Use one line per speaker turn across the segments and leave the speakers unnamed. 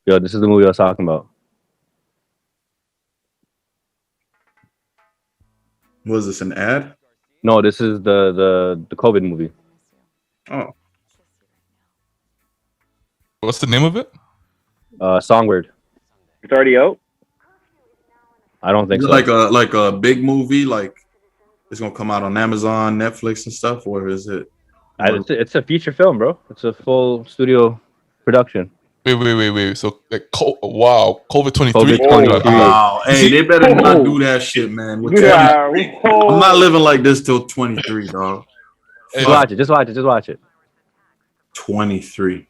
Yo, this is the movie I was talking about.
Was this an ad?
No, this is the COVID movie.
Oh,
What's the name of it?
Songbird.
It's already out.
I don't think
is it
so.
like a big movie? Like it's gonna come out on Amazon, Netflix, and stuff, or is it?
It's a feature film, bro. It's a full studio production.
Wait. So, like, wow, COVID 23.
COVID 23.
Wow, hey, they better not do that shit, man. With
Yeah.
23, I'm not living like this till 23, dog.
Just watch it. Just watch it. Just watch it.
23.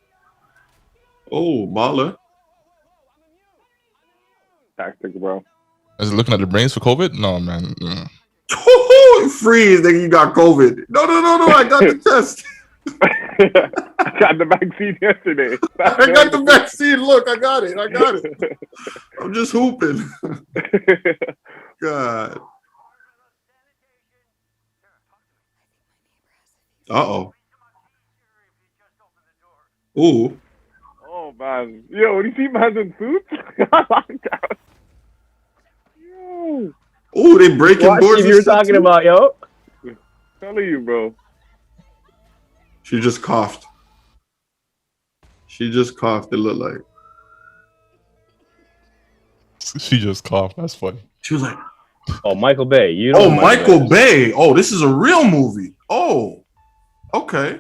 Oh, baller.
Tactics, bro.
Is it looking at the brains for COVID? No, man.
Freeze, nigga, you got COVID. No, I got the test.
I got the vaccine yesterday.
I got the vaccine. Look, I got it. I'm just hooping. God. Uh-oh. Ooh.
Oh, man. Yo, you see man's in suits? Lockdown. Yo.
Ooh, they breaking
What
doors.
you were talking about, yo?
Telling you, bro.
She just coughed. It looked like.
She just coughed. That's funny.
She was like,
Oh, Michael Bay. You
oh,
know
Michael Bay. Oh, this is a real movie. Oh, okay.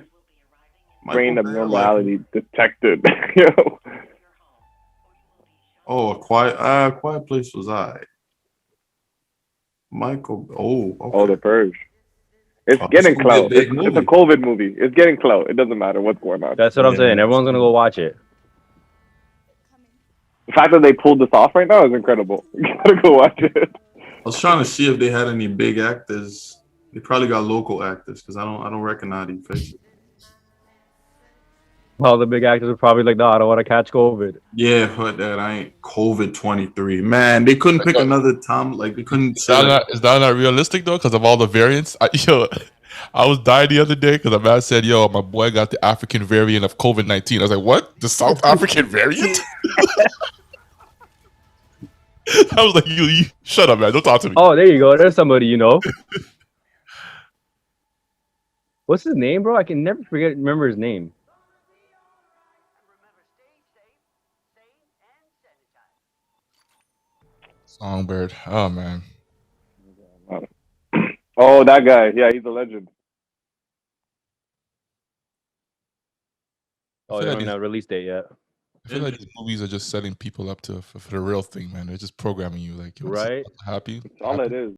Brain
Michael Bay, I like
abnormality
him.
detected. Yo.
Oh, a quiet place was I. Michael. Oh, okay.
Oh, The Purge. It's
Oh, this
getting
is gonna
clout.
be a big
It's a
movie.
COVID movie. It's getting clout. It doesn't matter what's going on.
That's what I'm
Yeah.
saying. Everyone's gonna go watch it.
The fact that they pulled this off right now is incredible. You gotta go watch it.
I was trying to see if they had any big actors. They probably got local actors because I don't recognize these faces.
All the big actors are probably like, no, I don't want to catch COVID.
Yeah, but that I ain't COVID 23. Man, they couldn't pick another time. Like they couldn't
Is
say.
that not realistic though? Because of all the variants. I was dying the other day because a man said, "Yo, my boy got the African variant of COVID-19." I was like, "What? The South African variant?" I was like, "You shut up, man! Don't talk to me."
Oh, there you go. There's somebody you know. What's his name, bro? I can never remember his name.
Songbird. Oh man.
Oh, that guy. Yeah, he's a legend.
Oh, they don't even have a release date yet.
I feel like these movies are just setting people up for the real thing, man. They're just programming you like, yo,
Right?
happy.
That's all it is.